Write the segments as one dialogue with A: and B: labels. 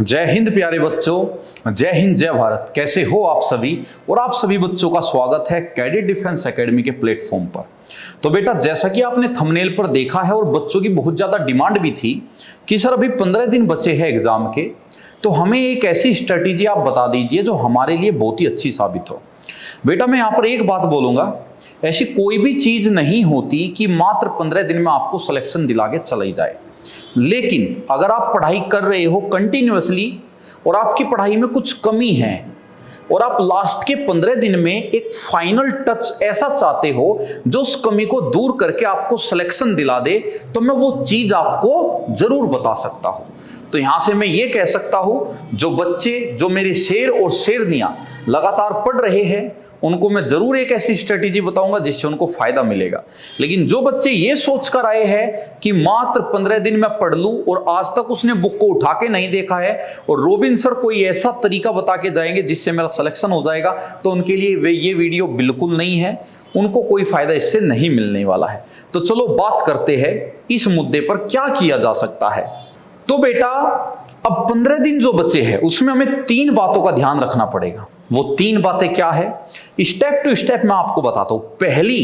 A: जय हिंद प्यारे बच्चों, जय हिंद जय भारत। कैसे हो आप सभी? और आप सभी बच्चों का स्वागत है कैडेट डिफेंस एकेडमी के प्लेटफॉर्म पर। तो बेटा, जैसा कि आपने थंबनेल पर देखा है और बच्चों की बहुत ज्यादा डिमांड भी थी कि सर अभी 15 दिन बचे हैं एग्जाम के, तो हमें एक ऐसी स्ट्रेटेजी आप बता दीजिए जो हमारे लिए बहुत ही अच्छी साबित हो। बेटा, मैं यहाँ पर एक बात बोलूंगा, ऐसी कोई भी चीज नहीं होती कि मात्र 15 दिन में आपको सिलेक्शन दिला के चली जाए। लेकिन अगर आप पढ़ाई कर रहे हो कंटिन्यूअसली और आपकी पढ़ाई में कुछ कमी है और आप लास्ट के 15 दिन में एक फाइनल टच ऐसा चाहते हो जो उस कमी को दूर करके आपको सिलेक्शन दिला दे, तो मैं वो चीज आपको जरूर बता सकता हूं। तो यहां से मैं ये कह सकता हूं, जो बच्चे, जो मेरे शेर और शेरनियां लगातार पढ़ रहे हैं, उनको मैं जरूर एक ऐसी स्ट्रेटेजी बताऊंगा जिससे उनको फायदा मिलेगा। लेकिन जो बच्चे ये सोचकर आए हैं कि मात्र 15 दिन में पढ़ लूं और आज तक उसने बुक को उठा के नहीं देखा है और रोबिन सर कोई ऐसा तरीका बता के जाएंगे जिससे मेरा सिलेक्शन हो जाएगा, तो उनके लिए ये वीडियो बिल्कुल नहीं है। उनको कोई फायदा इससे नहीं मिलने वाला है। तो चलो बात करते हैं इस मुद्दे पर क्या किया जा सकता है। तो बेटा, अब 15 दिन जो बचे हैं उसमें हमें 3 बातों का ध्यान रखना पड़ेगा। वो 3 बातें क्या है, स्टेप टू स्टेप मैं आपको बताता हूं। पहली,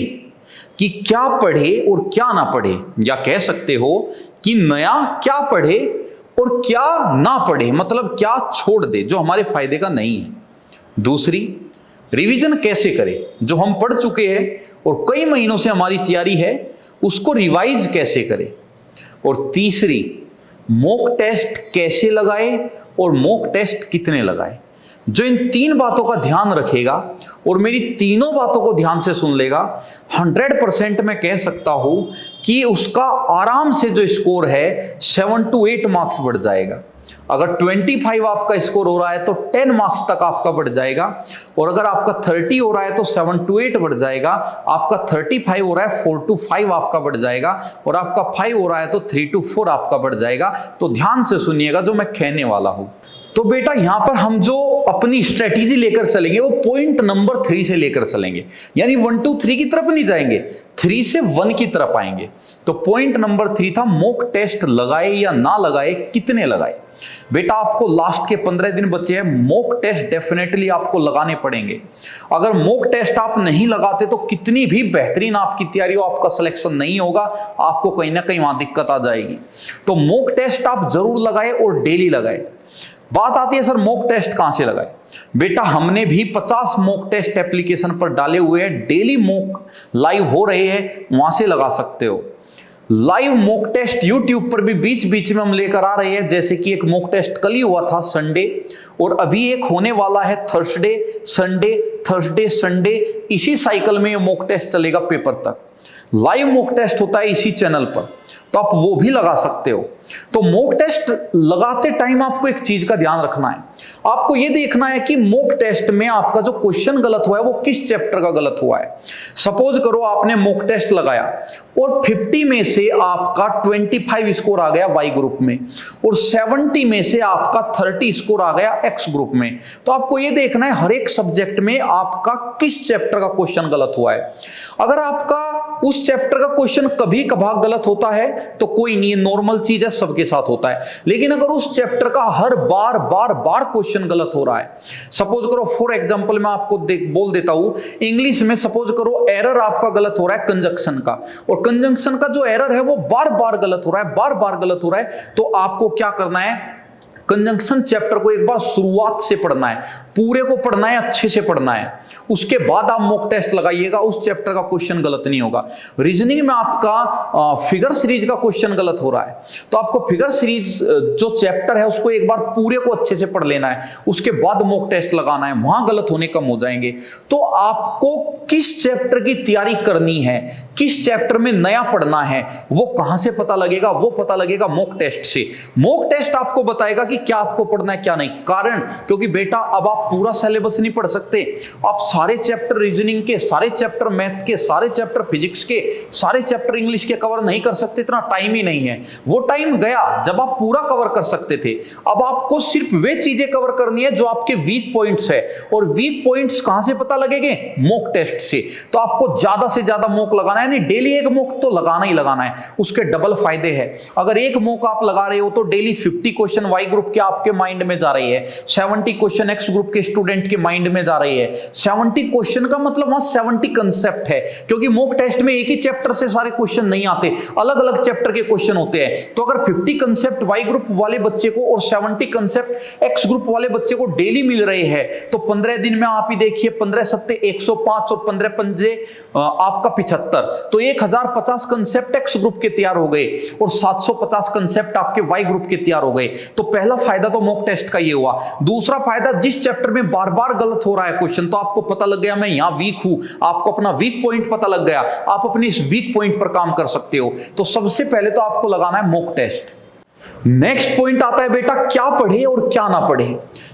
A: कि क्या पढ़े और क्या ना पढ़े, या कह सकते हो कि नया क्या पढ़े और क्या ना पढ़े, मतलब क्या छोड़ दे जो हमारे फायदे का नहीं है। दूसरी, रिवीजन कैसे करें, जो हम पढ़ चुके हैं और कई महीनों से हमारी तैयारी है उसको रिवाइज कैसे करें। और तीसरी, मॉक टेस्ट कैसे लगाए और मॉक टेस्ट कितने लगाए। जो इन 3 बातों का ध्यान रखेगा और मेरी तीनों बातों को ध्यान से सुन लेगा, 100% मैं कह सकता हूं कि उसका आराम से जो स्कोर है 7 to 8 मार्क्स बढ़ जाएगा। अगर 25 आपका स्कोर हो रहा है तो 10 मार्क्स तक आपका बढ़ जाएगा, और अगर आपका 30 हो रहा है तो 7 to 8 बढ़ जाएगा। आपका 35 हो रहा है 4 to 5 आपका बढ़ जाएगा, और आपका 5 हो रहा है तो 3 to 4 आपका बढ़ जाएगा। तो ध्यान से सुनिएगा जो मैं कहने वाला हूं। तो बेटा, यहां पर हम जो अपनी स्ट्रेटेजी लेकर चलेंगे वो पॉइंट नंबर 3 से लेकर चलेंगे, यानी 1 to 3 की तरफ नहीं जाएंगे, 3 से 1 की तरफ आएंगे। तो पॉइंट नंबर 3 था, मॉक टेस्ट लगाए या ना लगाए, कितने लगाए। बेटा, आपको लास्ट के 15 दिन बचे हैं, मॉक टेस्ट डेफिनेटली आपको लगाने पड़ेंगे। अगर मॉक टेस्ट आप नहीं लगाते तो कितनी भी बेहतरीन आपकी तैयारी हो, आपका सिलेक्शन नहीं होगा, आपको कहीं ना कहीं वहां दिक्कत आ जाएगी। तो मॉक टेस्ट आप जरूर लगाए और डेली लगाए। बात आती है सर मॉक टेस्ट कहां से लगाए। बेटा, हमने भी 50 मॉक टेस्ट एप्लीकेशन पर डाले हुए हैं, डेली मॉक लाइव हो रहे हैं, वहां से लगा सकते हो। लाइव मॉक टेस्ट यूट्यूब पर भी बीच बीच में हम लेकर आ रहे हैं, जैसे कि एक मॉक टेस्ट कल ही हुआ था संडे, और अभी एक होने वाला है थर्सडे संडे, थर्सडे संडे। इसी साइकिल में ये मॉक टेस्ट चलेगा पेपर तक। लाइव मॉक टेस्ट होता है इसी चैनल पर, तो आप वो भी लगा सकते हो। तो मॉक टेस्ट लगाते टाइम आपको एक चीज का ध्यान रखना है, आपको ये देखना है कि मॉक टेस्ट में आपका जो क्वेश्चन गलत हुआ है वो किस चैप्टर का गलत हुआ है। सपोज करो आपने मॉक टेस्ट लगाया और 50 में से आपका 25 स्कोर आ गया वाई ग्रुप में, और 70 में से आपका 30 स्कोर आ गया एक्स ग्रुप में। तो आपको ये देखना है हर एक सब्जेक्ट में आपका किस चैप्टर का क्वेश्चन गलत हुआ है। अगर आपका उस चैप्टर का क्वेश्चन कभी कभार गलत होता है तो कोई नहीं, नॉर्मल चीज है, सबके साथ होता है। लेकिन अगर उस चैप्टर का हर बार बार बार क्वेश्चन गलत हो रहा है, सपोज करो फॉर एग्जांपल मैं आपको बोल देता हूं, इंग्लिश में सपोज करो एरर आपका गलत हो रहा है कंजंक्शन का, और कंजंक्शन का जो एरर है वो बार बार गलत हो रहा है, बार बार गलत हो रहा है, तो आपको क्या करना है, कंजंक्शन चैप्टर को एक बार शुरुआत से पढ़ना है, पूरे को पढ़ना है, अच्छे से पढ़ना है, उसके बाद आप मॉक टेस्ट लगाइएगा। उस चैप्टर का क्वेश्चन गलत नहीं होगा। रीजनिंग में आपका फिगर सीरीज का क्वेश्चन गलत हो रहा है, तो आपको फिगर सीरीज जो चैप्टर है उसको एक बार पूरे को अच्छे से पढ़ लेना है, उसके बाद मॉक टेस्ट लगाना है, वहां गलत होने कम हो जाएंगे। तो आपको किस चैप्टर की तैयारी करनी है, किस चैप्टर में नया पढ़ना है, वो कहां से पता लगेगा, वो पता लगेगा मॉक टेस्ट से। मॉक टेस्ट आपको बताएगा कि क्या आपको पढ़ना है क्या नहीं। कारण, क्योंकि बेटा अब आप पूरा सिलेबस नहीं पढ़ सकते, आप सारे चैप्टर रीजनिंग के, सारे चैप्टर मैथ के, सारे चैप्टर फिजिक्स के, सारे चैप्टर इंग्लिश के कवर नहीं कर सकते, इतना टाइम ही नहीं है। वो टाइम गया जब आप पूरा कवर कर सकते थे। अब आपको सिर्फ वे चीजें कवर करनी है जो आपके वीक पॉइंट्स है, और वीक पॉइंट्स कहां से पता लगेंगे? मॉक टेस्ट से। तो आपको ज्यादा से ज्यादा मॉक लगाना है, नहीं डेली एक मॉक तो लगाना ही लगाना है, उसके डबल फायदे हैं। अगर एक मॉक आप लगा रहे हो तो डेली 50 क्वेश्चन वाई ग्रुप के आपके माइंड में जा रही है, 70 क्वेश्चन एक्स ग्रुप के स्टूडेंट के माइंड में जा रही है। 70 क्वेश्चन का मतलब वहां 70 कंसेप्ट है, क्योंकि मॉक टेस्ट में एक ही चैप्टर से सारे क्वेश्चन नहीं आते, अलग अलग चैप्टर के क्वेश्चन होते हैं। तो अगर 50 कंसेप्ट वाई ग्रुप वाले बच्चे को और 70 कंसेप्ट एक्स ग्रुप वाले बच्चे को डेली मिल रहे हैं, तो 15 दिन में आप ही देखिए 15 सत्ते 105 और 15 पंजे आपका 75, तो 1050 कंसेप्ट एक्स ग्रुप के तैयार हो गए और 750 कंसेप्ट आपके वाई ग्रुप के तैयार हो गए। तो पहला फायदा तो मॉक टेस्ट का ये हुआ। दूसरा फायदा, जिस चैप्टर में बार बार गलत हो रहा है क्वेश्चन, तो आपको पता लग गया मैं यहां वीक हूं, आपको अपना वीक पॉइंट पता लग गया, आप अपनी इस वीक पॉइंट पर काम कर सकते हो। तो सबसे पहले तो आपको लगाना है मॉक टेस्ट। नेक्स्ट पॉइंट आता है बेटा, क्या पढ़े और क्या ना पढ़े।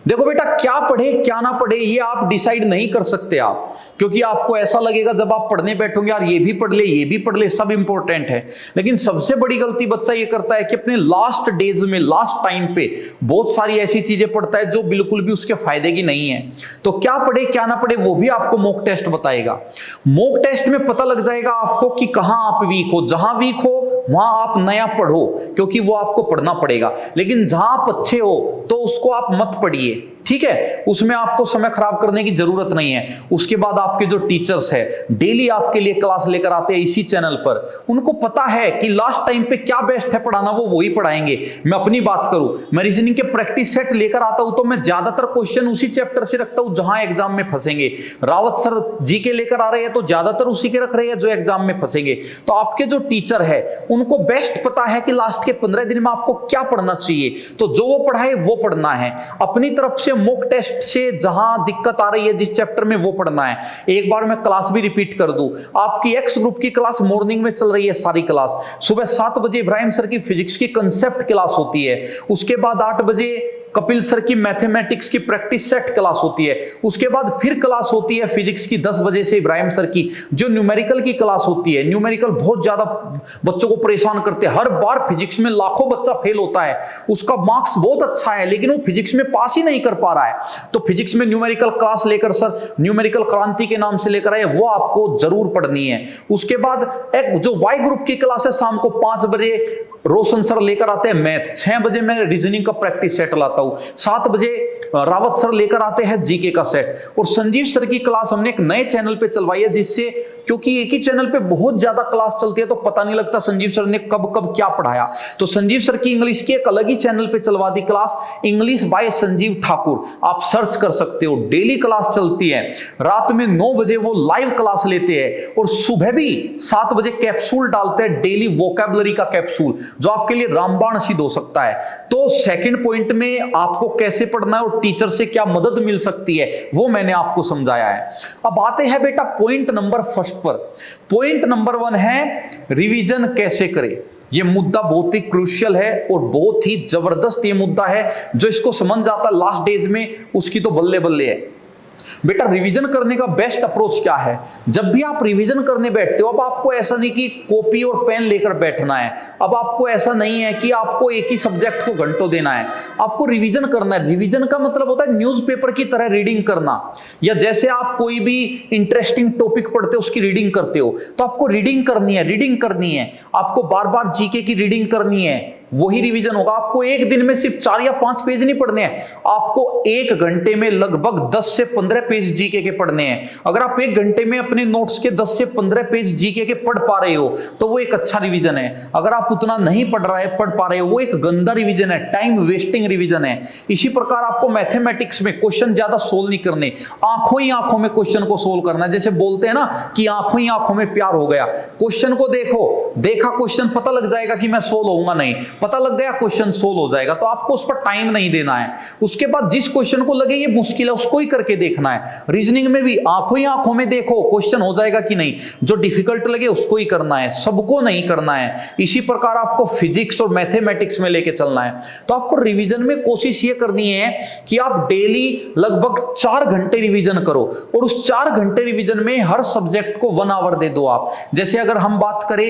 A: देखो बेटा, क्या पढ़े क्या ना पढ़े ये आप डिसाइड नहीं कर सकते आप, क्योंकि आपको ऐसा लगेगा जब आप पढ़ने बैठोगे यार ये भी पढ़ ले, ये भी पढ़ ले, सब इंपॉर्टेंट है। लेकिन सबसे बड़ी गलती बच्चा ये करता है कि अपने लास्ट डेज में, लास्ट टाइम पे बहुत सारी ऐसी चीजें पढ़ता है जो बिल्कुल भी उसके फायदे की नहीं है। तो क्या पढ़े क्या ना पढ़े वो भी आपको मॉक टेस्ट बताएगा। मॉक टेस्ट में पता लग जाएगा आपको कि कहां आप वीक हो। जहां वीक हो वहां आप नया पढ़ो, क्योंकि वो आपको पढ़ना पड़ेगा। लेकिन जहां आप अच्छे हो तो उसको आप मत पढ़िए, ठीक है, उसमें आपको समय खराब करने की जरूरत नहीं है। उसके बाद आपके जो टीचर्स है डेली आपके लिए क्लास लेकर आते हैं इसी चैनल पर, उनको पता है कि लास्ट टाइम पे क्या बेस्ट है पढ़ाना, वो वही पढ़ाएंगे। मैं अपनी बात करूं, मैं रीजनिंग के प्रैक्टिस सेट लेकर आता हूं तो मैं ज्यादातर क्वेश्चन उसी चैप्टर से रखता हूं जहां एग्जाम में फंसेंगे। रावत सर जीके लेकर आ रहे हैं तो ज्यादातर उसी के रख रहे हैं जो एग्जाम में फंसेंगे। तो आपके जो टीचर है उनको बेस्ट पता है कि लास्ट के 15 दिन में आपको क्या पढ़ना चाहिए, तो जो वो पढ़ाए वो पढ़ना है। अपनी तरफ से मॉक टेस्ट से जहां दिक्कत आ रही है जिस चैप्टर में वो पढ़ना है। एक बार मैं क्लास भी रिपीट कर दूं, आपकी एक्स ग्रुप की क्लास मॉर्निंग में चल रही है सारी क्लास। सुबह 7 बजे इब्राहिम सर की फिजिक्स की कंसेप्ट क्लास होती है, उसके बाद 8 बजे कपिल सर की मैथमेटिक्स की प्रैक्टिस सेट क्लास होती है, उसके बाद फिर क्लास होती है फिजिक्स की 10 बजे से इब्राहिम सर की जो न्यूमेरिकल की क्लास होती है। न्यूमेरिकल बहुत ज्यादा बच्चों को परेशान करते हैं, हर बार फिजिक्स में लाखों बच्चा फेल होता है, उसका मार्क्स बहुत अच्छा है लेकिन वो फिजिक्स में पास ही नहीं कर पा रहा है। तो फिजिक्स में न्यूमेरिकल क्लास लेकर सर न्यूमेरिकल क्रांति के नाम से लेकर आए, वो आपको जरूर पढ़नी है। उसके बाद एक जो वाई ग्रुप की क्लास है शाम को 5 बजे रोशन सर लेकर आते हैं मैथ, 6 बजे मैं रीजनिंग का प्रैक्टिस सेट लाता हूं, 7 बजे रावत सर लेकर आते हैं जीके का सेट, और संजीव सर की क्लास हमने एक नए चैनल पे चलवाई है, जिससे क्योंकि एक ही चैनल पे बहुत ज्यादा क्लास चलती है तो पता नहीं लगता संजीव सर ने कब कब क्या पढ़ाया। तो संजीव सर की इंग्लिश की एक अलग ही चैनल पे चलवा दी class, English by Sanjeev Thakur, आप सर्च कर सकते हो। डेली क्लास चलती है, रात में 9 बजे वो लाइव क्लास लेते हैं, और सुबह भी 7 बजे कैप्सूल डालते हैं, डेली वोकैबुलरी का कैप्सूल जो आपके लिए रामबाण सिद्ध हो सकता है। तो सेकंड पॉइंट में आपको कैसे पढ़ना है और टीचर से क्या मदद मिल सकती है वो मैंने आपको समझाया है। अब आते हैं बेटा पॉइंट नंबर फर्स्ट पर। पॉइंट नंबर 1 है रिवीजन कैसे करें। ये मुद्दा बहुत ही क्रूशियल है और बहुत ही जबरदस्त ये मुद्दा है, जो इसको समझ जाता है लास्ट डेज में उसकी तो बल्ले बल्ले है। बेटा रिवीजन करने का बेस्ट अप्रोच क्या है? जब भी आप रिवीजन करने बैठते हो, अब आपको ऐसा नहीं कि कॉपी और पेन लेकर बैठना है, अब आपको ऐसा नहीं है कि आपको एक ही सब्जेक्ट को घंटों देना है, आपको रिवीजन करना है। रिवीजन का मतलब होता है न्यूज़पेपर की तरह रीडिंग करना, या जैसे आप कोई भी इंटरेस्टिंग टॉपिक पढ़ते हो उसकी रीडिंग करते हो, तो आपको रीडिंग करनी है, रीडिंग करनी है, आपको बार बार जीके की रीडिंग करनी है, वही रिवीजन होगा। आपको एक दिन में सिर्फ 4 या 5 पेज नहीं पढ़ने हैं, आपको 1 घंटे में लगभग 10 से 15 पेज जीके के पढ़ने हैं। अगर आप 1 घंटे में अपने नोट्स के 10 से 15 पेज जीके के पढ़ पा रहे हो तो वो एक अच्छा रिवीजन है। अगर आप उतना नहीं पढ़ पा रहे हो वो एक गंदा रिवीजन है, टाइम वेस्टिंग रिवीजन है। इसी प्रकार आपको मैथमेटिक्स में क्वेश्चन ज्यादा सोल्व नहीं करने, आंखों ही आंखों में क्वेश्चन को सोल्व करना है। जैसे बोलते हैं ना कि आंखों ही आंखों में प्यार हो गया, क्वेश्चन को देखो, देखा क्वेश्चन पता लग जाएगा कि मैं सोल्व होऊंगा नहीं, पता लग गया क्वेश्चन सोल्व हो जाएगा, तो आपको उस पर टाइम नहीं देना है। उसके बाद जिस क्वेश्चन को लगे ये मुश्किल है उसको ही करके देखना है। रीजनिंग में भी आंखों ही आंखों में देखो क्वेश्चन हो जाएगा कि नहीं, जो डिफिकल्ट लगे उसको ही करना है, सबको नहीं करना है। इसी प्रकार आपको फिजिक्स और मैथमेटिक्स में लेके चलना है। तो आपको रिवीजन में कोशिश ये करनी है कि आप डेली लगभग 4 घंटे रिवीजन करो, और उस 4 घंटे रिवीजन में हर सब्जेक्ट को 1 आवर दे दो आप। जैसे अगर हम बात करें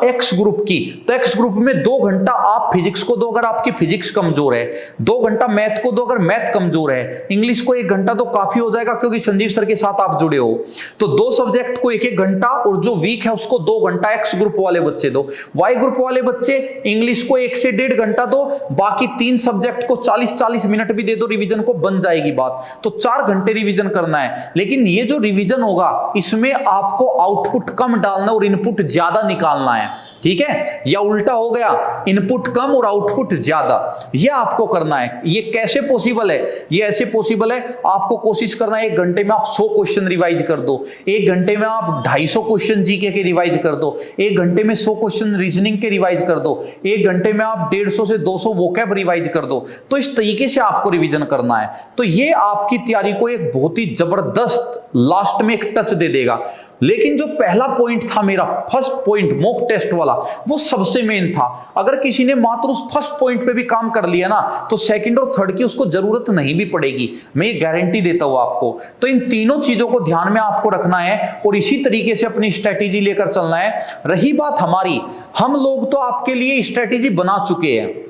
A: एक्स ग्रुप की, तो एक्स ग्रुप में 2 घंटा आप फिजिक्स को दो अगर आपकी फिजिक्स कमजोर है, 2 घंटा मैथ को दो अगर मैथ कमजोर है, इंग्लिश को 1 घंटा तो काफी हो जाएगा क्योंकि संजीव सर के साथ आप जुड़े हो। तो 2 सब्जेक्ट को 1-1 घंटा, और जो वीक है उसको 2 घंटा एक्स ग्रुप वाले बच्चे दो। वाई ग्रुप वाले बच्चे इंग्लिश को 1 से 1.5 घंटा दो, बाकी 3 सब्जेक्ट को 40-40 मिनट भी दे दो, रिवीजन को बन जाएगी बात। तो 4 घंटे रिवीजन करना है। लेकिन ये जो रिवीजन होगा इसमें आपको आउटपुट कम डालना और इनपुट ज्यादा निकालना है, ठीक है, या उल्टा हो गया, इनपुट कम और आउटपुट ज्यादा, ये आपको करना है। ये कैसे पॉसिबल है? ये ऐसे पॉसिबल है, आपको कोशिश करना है 1 घंटे में आप 100 क्वेश्चन रिवाइज कर दो, 1 घंटे में आप 250 क्वेश्चन जीके के रिवाइज कर दो, 1 घंटे में 100 क्वेश्चन रीजनिंग के रिवाइज कर दो, 1 घंटे में आप 150 से 200 वोकैब रिवाइज कर दो। तो इस तरीके से आपको रिवीजन करना है। तो ये आपकी तैयारी को एक बहुत ही जबरदस्त लास्ट में एक टच दे देगा। लेकिन जो पहला पॉइंट था मेरा, फर्स्ट पॉइंट मॉक टेस्ट वाला, वो सबसे मेन था। अगर किसी ने मात्र उस फर्स्ट पॉइंट पे भी काम कर लिया ना, तो सेकंड और थर्ड की उसको जरूरत नहीं भी पड़ेगी, मैं ये गारंटी देता हूं आपको। तो इन तीनों चीजों को ध्यान में आपको रखना है और इसी तरीके से अपनी स्ट्रेटेजी लेकर चलना है। रही बात हमारी, हम लोग तो आपके लिए स्ट्रेटेजी बना चुके हैं।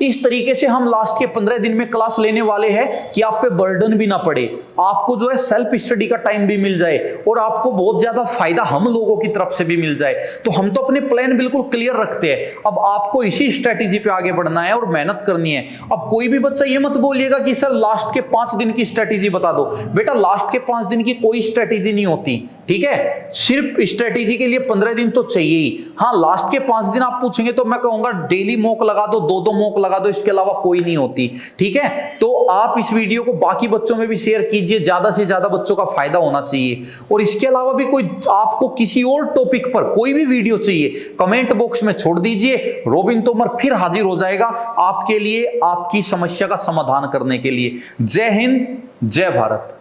A: इस तरीके से हम लास्ट के 15 दिन में क्लास लेने वाले हैं कि आप पे बर्डन भी ना पड़े, आपको जो है सेल्फ स्टडी का टाइम भी मिल जाए और आपको बहुत ज्यादा फायदा हम लोगों की तरफ से भी मिल जाए। तो हम तो अपने प्लान बिल्कुल क्लियर रखते हैं। अब आपको इसी स्ट्रेटेजी पे आगे बढ़ना है और मेहनत करनी है। अब कोई भी बच्चा ये मत बोलिएगा कि सर लास्ट के 5 दिन की स्ट्रेटेजी बता दो। बेटा लास्ट के 5 दिन की कोई स्ट्रेटेजी नहीं होती, ठीक है, सिर्फ स्ट्रेटेजी के लिए 15 दिन तो चाहिए ही। हाँ, लास्ट के 5 दिन आप पूछेंगे तो मैं कहूंगा डेली मॉक लगा दो, 2-2 मॉक लगा दो, इसके अलावा कोई नहीं होती, ठीक है। तो आप इस वीडियो को बाकी बच्चों में भी शेयर कीजिए, ज्यादा से ज्यादा बच्चों का फायदा होना चाहिए। और इसके अलावा भी कोई आपको किसी और टॉपिक पर कोई भी वीडियो चाहिए, कमेंट बॉक्स में छोड़ दीजिए। रोबिन तोमर फिर हाजिर हो जाएगा आपके लिए, आपकी समस्या का समाधान करने के लिए। जय हिंद, जय भारत।